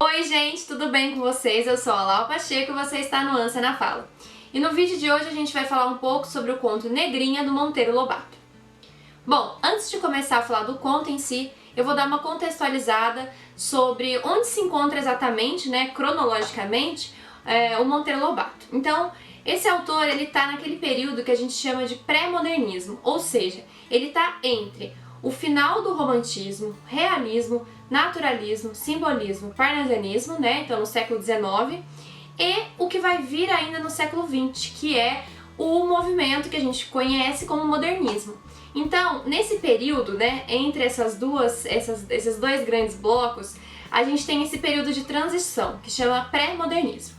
Oi gente, tudo bem com vocês? Eu sou a Lau Pacheco e você está no Ânsia na Fala. E no vídeo de hoje a gente vai falar um pouco sobre o conto Negrinha do Monteiro Lobato. Bom, antes de começar a falar do conto em si, eu vou dar uma contextualizada sobre onde se encontra exatamente, cronologicamente, o Monteiro Lobato. Então, esse autor, ele tá naquele período que a gente chama de pré-modernismo, ou seja, ele tá entre o final do romantismo, realismo, naturalismo, simbolismo, parnasianismo, então no século XIX, e o que vai vir ainda no século XX, que é o movimento que a gente conhece como modernismo. Então, nesse período, entre esses dois grandes blocos, a gente tem esse período de transição, que chama pré-modernismo.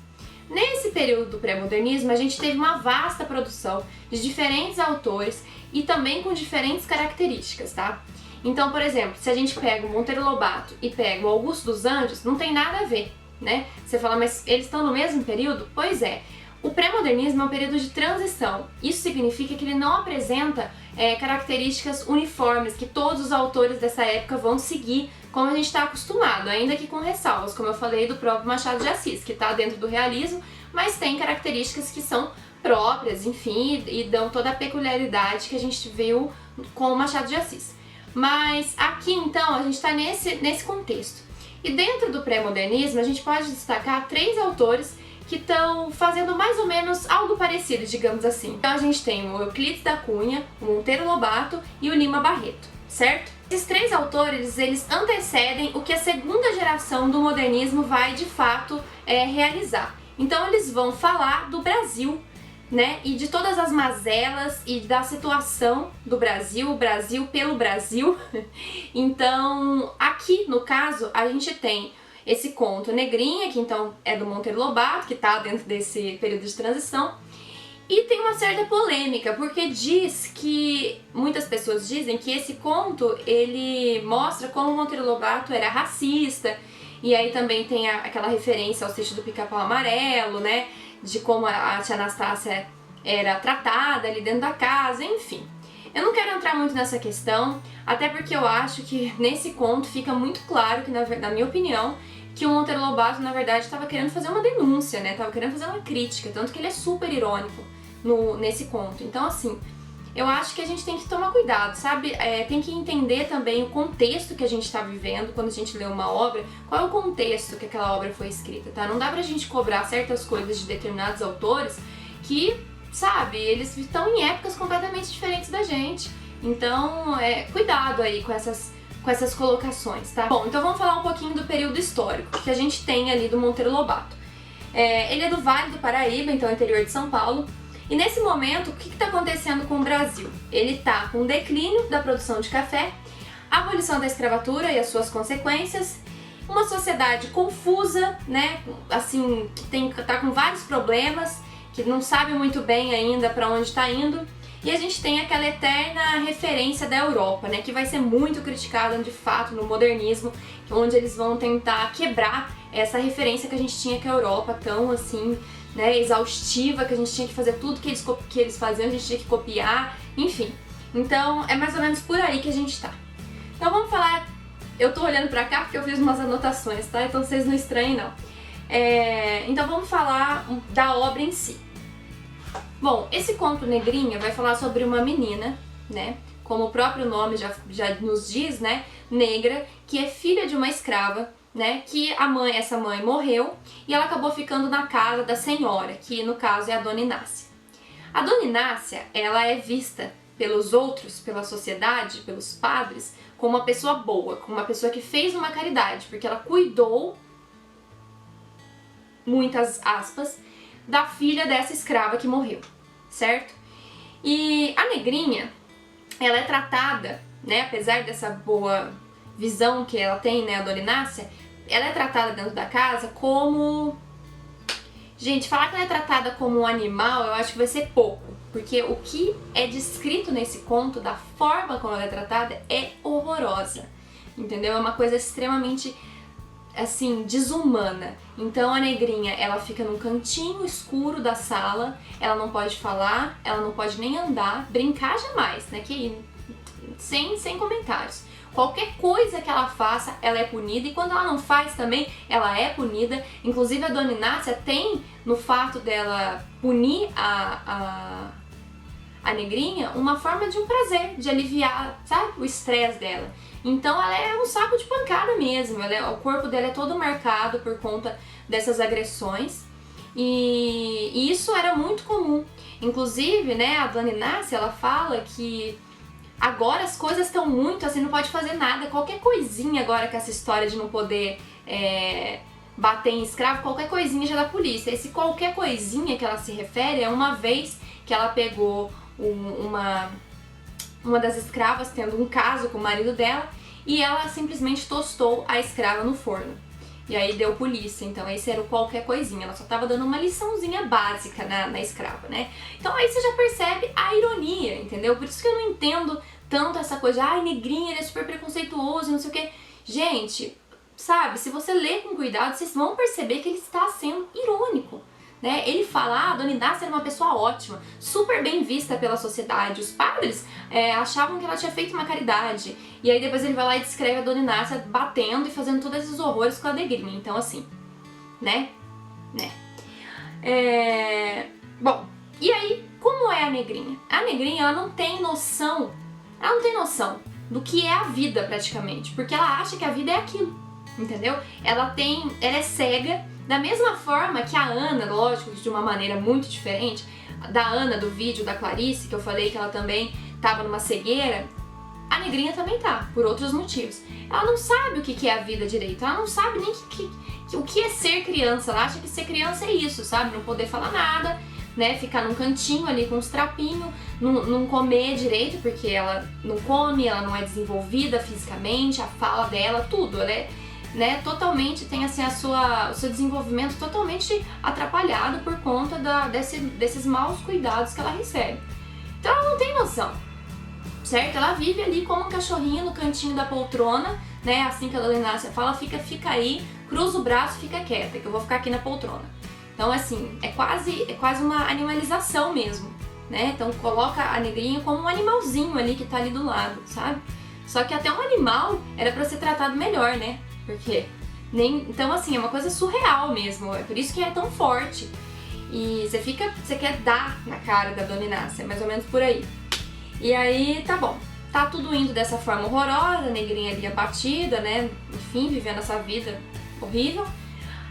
Nesse período do pré-modernismo, a gente teve uma vasta produção de diferentes autores e também com diferentes características, tá? Então, por exemplo, se a gente pega o Monteiro Lobato e pega o Augusto dos Anjos, não tem nada a ver, né? Você fala, mas eles estão no mesmo período? Pois é. O pré-modernismo é um período de transição. Isso significa que ele não apresenta características uniformes que todos os autores dessa época vão seguir como a gente está acostumado, ainda que com ressalvas, como eu falei do próprio Machado de Assis, que está dentro do realismo, mas tem características que são próprias, enfim, e dão toda a peculiaridade que a gente viu com o Machado de Assis. Mas aqui, então, a gente está nesse contexto. E dentro do pré-modernismo, a gente pode destacar 3 autores que estão fazendo mais ou menos algo parecido, digamos assim. Então a gente tem o Euclides da Cunha, o Monteiro Lobato e o Lima Barreto, certo? Esses 3 autores, eles antecedem o que a segunda geração do modernismo vai, de fato, realizar. Então eles vão falar do Brasil, e de todas as mazelas e da situação do Brasil, o Brasil pelo Brasil. Então, aqui, no caso, a gente tem esse conto Negrinha, que então é do Monteiro Lobato, que está dentro desse período de transição. E tem uma certa polêmica, porque muitas pessoas dizem que esse conto, ele mostra como o Monteiro Lobato era racista, e aí também tem aquela referência ao Sítio do Pica-Pau Amarelo, de como a tia Anastácia era tratada ali dentro da casa, enfim. Eu não quero entrar muito nessa questão, até porque eu acho que nesse conto fica muito claro que, na minha opinião, que o Monteiro Lobato, na verdade, estava querendo fazer uma denúncia, estava querendo fazer uma crítica, tanto que ele é super irônico nesse conto. Então, assim, eu acho que a gente tem que tomar cuidado, sabe? Tem que entender também o contexto que a gente está vivendo quando a gente lê uma obra, qual é o contexto que aquela obra foi escrita, tá? Não dá pra gente cobrar certas coisas de determinados autores que, sabe, eles estão em épocas completamente diferentes da gente. Então, cuidado aí com essas colocações, tá? Bom, então vamos falar um pouquinho do período histórico que a gente tem ali do Monteiro Lobato. Ele é do Vale do Paraíba, então interior de São Paulo. E nesse momento, o que está acontecendo com o Brasil? Ele está com o declínio da produção de café, a abolição da escravatura e as suas consequências, uma sociedade confusa, assim, que tá com vários problemas, que não sabe muito bem ainda para onde está indo. E a gente tem aquela eterna referência da Europa, que vai ser muito criticada de fato no modernismo, onde eles vão tentar quebrar essa referência que a gente tinha com a Europa, tão assim, exaustiva, que a gente tinha que fazer tudo que eles faziam, a gente tinha que copiar, enfim. Então é mais ou menos por aí que a gente tá. Então vamos falar, eu tô olhando pra cá porque eu fiz umas anotações, tá? Então vocês não estranhem não. Então vamos falar da obra em si. Bom, esse conto Negrinha vai falar sobre uma menina, como o próprio nome já nos diz, negra, que é filha de uma escrava, que essa mãe morreu e ela acabou ficando na casa da senhora, que no caso é a Dona Inácia. A Dona Inácia, ela é vista pelos outros, pela sociedade, pelos padres, como uma pessoa boa, como uma pessoa que fez uma caridade, porque ela cuidou, muitas aspas, da filha dessa escrava que morreu, certo? E a Negrinha, ela é tratada, apesar dessa boa visão que ela tem, a Dona Inácia, ela é tratada dentro da casa como... Gente, falar que ela é tratada como um animal, eu acho que vai ser pouco, porque o que é descrito nesse conto, da forma como ela é tratada, é horrorosa, entendeu? É uma coisa extremamente, assim, desumana. Então a Negrinha, ela fica num cantinho escuro da sala, ela não pode falar, ela não pode nem andar, brincar jamais, que sem comentários. Qualquer coisa que ela faça, ela é punida, e quando ela não faz também, ela é punida. Inclusive a Dona Inácia tem, no fato dela punir a negrinha, uma forma de um prazer, de aliviar, sabe, o estresse dela. Então ela é um saco de pancada mesmo, o corpo dela é todo marcado por conta dessas agressões, e isso era muito comum. Inclusive, né, a Dona Inácia, ela fala que agora as coisas estão muito assim, não pode fazer nada, qualquer coisinha agora com essa história de não poder bater em escravo, qualquer coisinha já é da polícia. Esse qualquer coisinha que ela se refere é uma vez que ela pegou uma das escravas tendo um caso com o marido dela e ela simplesmente tostou a escrava no forno. E aí deu polícia, então esse era o qualquer coisinha, ela só tava dando uma liçãozinha básica na escrava, né? Então aí você já percebe a ironia, entendeu? Por isso que eu não entendo tanto essa coisa de ai, negrinha, ele é super preconceituoso, não sei o que. Gente, sabe, se você ler com cuidado, vocês vão perceber que ele está sendo irônico. Né? Ele fala, a Dona Inácia era uma pessoa ótima, super bem vista pela sociedade. Os padres achavam que ela tinha feito uma caridade. E aí depois ele vai lá e descreve a Dona Inácia batendo e fazendo todos esses horrores com a negrinha. Então assim, né? Bom, e aí, como é a negrinha? A negrinha, ela não tem noção do que é a vida praticamente, porque ela acha que a vida é aquilo, entendeu? Ela é cega. Da mesma forma que a Ana, lógico, de uma maneira muito diferente, da Ana do vídeo da Clarice, que eu falei que ela também estava numa cegueira, a negrinha também tá, por outros motivos. Ela não sabe o que é a vida direito, ela não sabe nem o que é ser criança, ela acha que ser criança é isso, sabe? Não poder falar nada, né? Ficar num cantinho ali com uns trapinhos, não comer direito, porque ela não come, ela não é desenvolvida fisicamente, a fala dela, tudo, ela é... Né, totalmente tem assim o seu desenvolvimento totalmente atrapalhado por conta desses maus cuidados que ela recebe. Então ela não tem noção, certo? Ela vive ali como um cachorrinho no cantinho da poltrona, né? Assim que a Dona Inácia fala, fica aí, cruza o braço, fica quieta, que eu vou ficar aqui na poltrona. Então assim, é quase uma animalização mesmo, né? Então coloca a negrinha como um animalzinho ali que tá ali do lado, sabe? Só que até um animal era pra ser tratado melhor, né? Porque então assim, é uma coisa surreal mesmo, é por isso que é tão forte. E você quer dar na cara da Dona Inácia, mais ou menos por aí. E aí, tá bom, tá tudo indo dessa forma horrorosa, a negrinha ali abatida, né, enfim, vivendo essa vida horrível,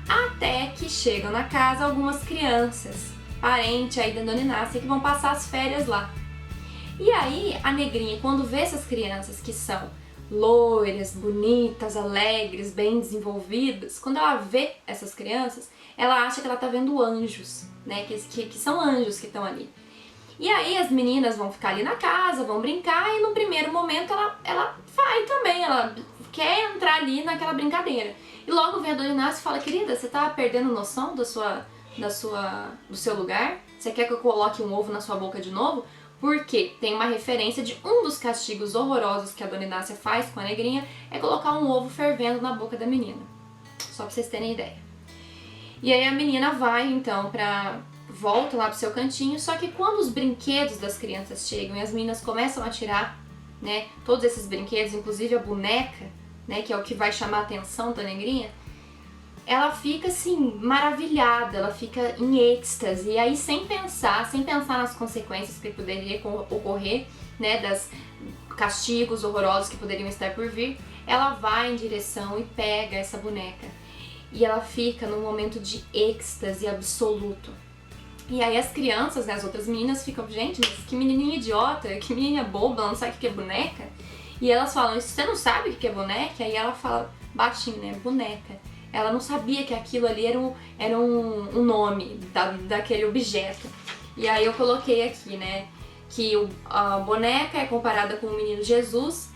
até que chegam na casa algumas crianças, parentes aí da Dona Inácia, que vão passar as férias lá. E aí, a negrinha, quando vê essas crianças que são loiras, bonitas, alegres, bem desenvolvidas, quando ela vê essas crianças, ela acha que ela tá vendo anjos, né, que são anjos que estão ali. E aí as meninas vão ficar ali na casa, vão brincar, e no primeiro momento ela vai também, ela quer entrar ali naquela brincadeira. E logo vem a Dona Inácia e fala, querida, você tá perdendo noção do seu lugar? Você quer que eu coloque um ovo na sua boca de novo? Porque tem uma referência de um dos castigos horrorosos que a Dona Inácia faz com a negrinha, é colocar um ovo fervendo na boca da menina. Só pra vocês terem ideia. E aí a menina vai, então, volta lá pro seu cantinho, só que quando os brinquedos das crianças chegam e as meninas começam a tirar, né, todos esses brinquedos, inclusive a boneca, né, que é o que vai chamar a atenção da negrinha, ela fica assim, maravilhada, ela fica em êxtase, e aí sem pensar nas consequências que poderia ocorrer, né, das castigos horrorosos que poderiam estar por vir, ela vai em direção e pega essa boneca. E ela fica num momento de êxtase absoluto. E aí as crianças, né, as outras meninas ficam, gente, mas que menininha idiota, que menininha boba, ela não sabe o que é boneca. E elas falam, você não sabe o que é boneca? Aí ela fala baixinho, né, boneca. Ela não sabia que aquilo ali era um nome daquele objeto. E aí eu coloquei aqui, né, que a boneca é comparada com o menino Jesus,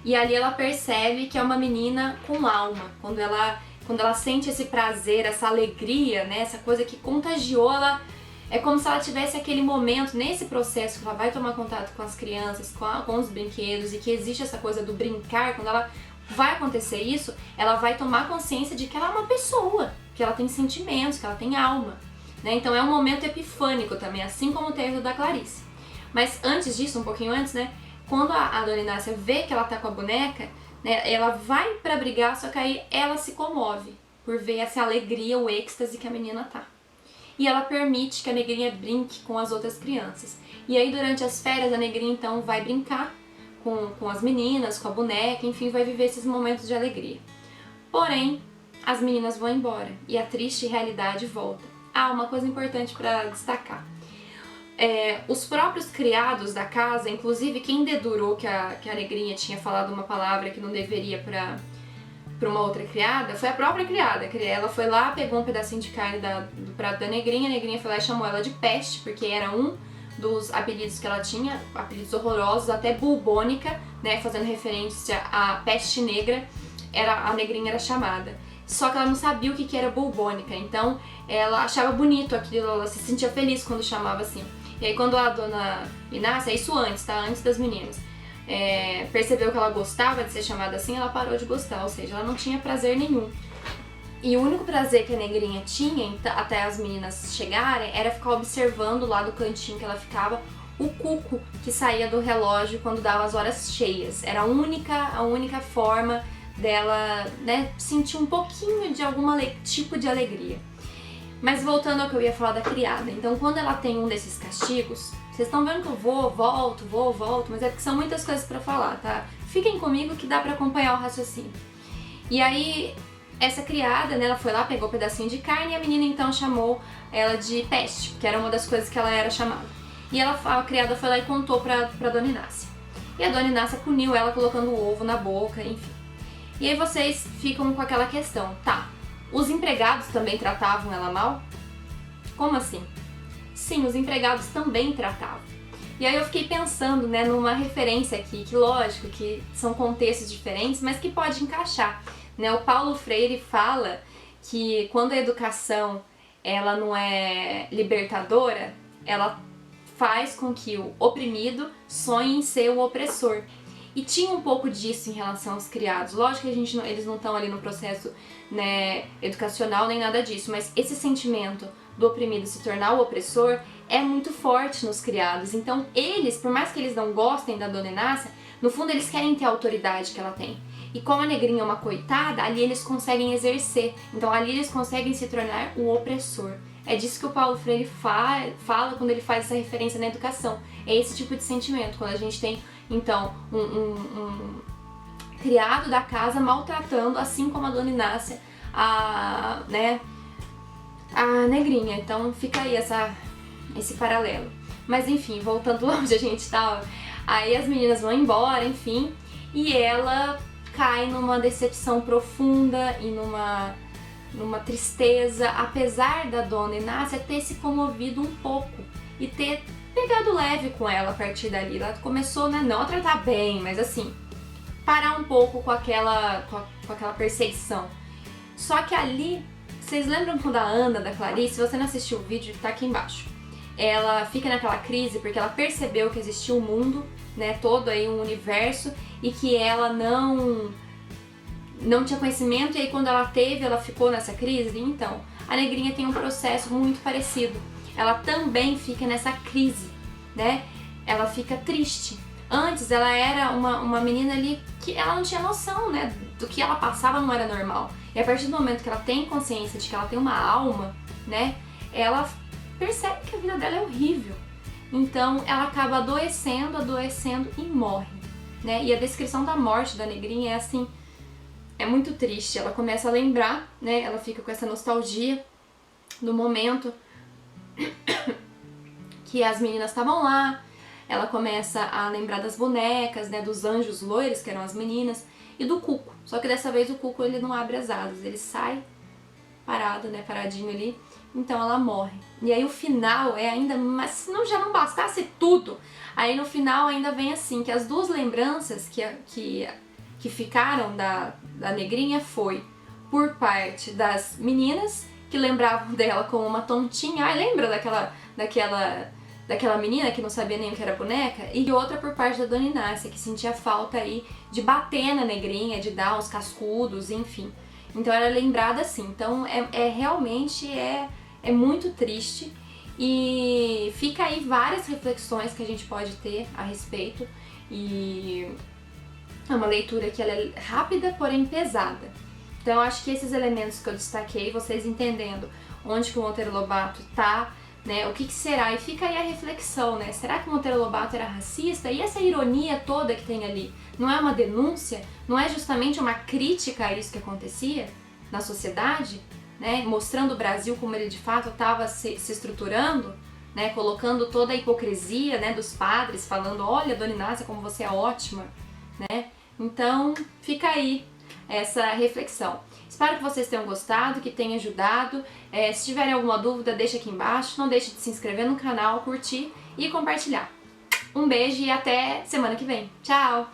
e ali ela percebe que é uma menina com alma. Quando ela sente esse prazer, essa alegria, né, essa coisa que contagiou ela, é como se ela tivesse aquele momento, nesse processo que ela vai tomar contato com as crianças, com os brinquedos, e que existe essa coisa do brincar, quando ela vai acontecer isso, ela vai tomar consciência de que ela é uma pessoa, que ela tem sentimentos, que ela tem alma, né? Então é um momento epifânico também, assim como teve o da Clarice. Mas antes disso, um pouquinho antes, né? Quando a Dona Inácia vê que ela tá com a boneca, né? Ela vai pra brigar, só que aí ela se comove por ver essa alegria, o êxtase que a menina tá. E ela permite que a negrinha brinque com as outras crianças. E aí durante as férias a negrinha então vai brincar com as meninas, com a boneca, enfim, vai viver esses momentos de alegria. Porém, as meninas vão embora e a triste realidade volta. Ah, uma coisa importante para destacar. Os próprios criados da casa, inclusive quem dedurou que a negrinha tinha falado uma palavra que não deveria para uma outra criada, foi a própria criada. Ela foi lá, pegou um pedacinho de carne do prato da negrinha, a negrinha foi lá e chamou ela de peste, porque era um dos apelidos que ela tinha, apelidos horrorosos, até bubônica, né, fazendo referência à peste negra, a negrinha era chamada. Só que ela não sabia o que era bubônica, então ela achava bonito aquilo, ela se sentia feliz quando chamava assim. E aí quando a dona Inácia, isso antes, tá? Antes das meninas, percebeu que ela gostava de ser chamada assim, ela parou de gostar, ou seja, ela não tinha prazer nenhum. E o único prazer que a negrinha tinha, até as meninas chegarem, era ficar observando lá do cantinho que ela ficava o cuco que saía do relógio quando dava as horas cheias. Era a única forma dela, né, sentir um pouquinho de algum tipo de alegria. Mas voltando ao que eu ia falar da criada, então quando ela tem um desses castigos, vocês estão vendo que eu volto, mas é porque são muitas coisas pra falar, tá? Fiquem comigo que dá pra acompanhar o raciocínio. E aí, essa criada, né, ela foi lá, pegou um pedacinho de carne e a menina então chamou ela de peste, que era uma das coisas que ela era chamada. E a criada foi lá e contou pra dona Inácia. E a dona Inácia puniu ela colocando o ovo na boca, enfim. E aí vocês ficam com aquela questão, tá, os empregados também tratavam ela mal? Como assim? Sim, os empregados também tratavam. E aí eu fiquei pensando, né, numa referência aqui, que lógico que são contextos diferentes, mas que pode encaixar. Né? O Paulo Freire fala que quando a educação ela não é libertadora, ela faz com que o oprimido sonhe em ser o opressor. E tinha um pouco disso em relação aos criados. Lógico que eles não estão ali no processo, né, educacional nem nada disso, mas esse sentimento do oprimido se tornar o opressor é muito forte nos criados. Então eles, por mais que eles não gostem da dona Inácia, no fundo eles querem ter a autoridade que ela tem. E como a negrinha é uma coitada, ali eles conseguem exercer. Então ali eles conseguem se tornar o opressor. É disso que o Paulo Freire fala quando ele faz essa referência na educação. É esse tipo de sentimento, quando a gente tem, então, um criado da casa maltratando, assim como a dona Inácia, a negrinha. Então fica aí esse paralelo. Mas enfim, voltando lá onde a gente tava, aí as meninas vão embora, enfim, e ela cai numa decepção profunda e numa tristeza, apesar da dona Inácia ter se comovido um pouco e ter pegado leve com ela a partir dali. Ela começou, né, não a tratar bem, mas assim, parar um pouco com aquela perseguição. Só que ali, vocês lembram quando a Ana da Clarice, se você não assistiu o vídeo, tá aqui embaixo. Ela fica naquela crise porque ela percebeu que existia um mundo, né, todo aí, um universo, e que ela não tinha conhecimento, e aí quando ela ficou nessa crise. Então, a negrinha tem um processo muito parecido. Ela também fica nessa crise, né? Ela fica triste. Antes ela era uma menina ali que ela não tinha noção, né? Do que ela passava não era normal. E a partir do momento que ela tem consciência de que ela tem uma alma, né? Ela percebe que a vida dela é horrível. Então ela acaba adoecendo e morre, né? E a descrição da morte da negrinha é assim, é muito triste. Ela começa a lembrar, né? Ela fica com essa nostalgia do momento que as meninas estavam lá. Ela começa a lembrar das bonecas, né? Dos anjos loiros, que eram as meninas, e do cuco. Só que dessa vez o cuco ele não abre as asas, ele sai parado, né? Paradinho ali. Então ela morre. E aí o final é ainda, mas se não já não bastasse tudo, aí no final ainda vem assim, que as duas lembranças que ficaram da negrinha foi por parte das meninas, que lembravam dela como uma tontinha. Ai, lembra daquela menina que não sabia nem o que era boneca? E outra por parte da dona Inácia, que sentia falta aí de bater na negrinha, de dar uns cascudos, enfim. Então era lembrada assim. Então realmente é muito triste, e fica aí várias reflexões que a gente pode ter a respeito, e É uma leitura que ela é rápida, porém pesada. Então eu acho que esses elementos que eu destaquei, vocês entendendo onde que o Monteiro Lobato tá, né, o que será? E fica aí a reflexão, né? Será que o Monteiro Lobato era racista? E essa ironia toda que tem ali, não é uma denúncia? Não é justamente uma crítica a isso que acontecia na sociedade? Né? Mostrando o Brasil como ele de fato estava se estruturando, né? Colocando toda a hipocrisia, né, dos padres, falando, olha, Dona Inácia, como você é ótima, né? Então, fica aí essa reflexão. Espero que vocês tenham gostado, que tenha ajudado. Se tiverem alguma dúvida, deixa aqui embaixo. Não deixe de se inscrever no canal, curtir e compartilhar. Um beijo e até semana que vem. Tchau!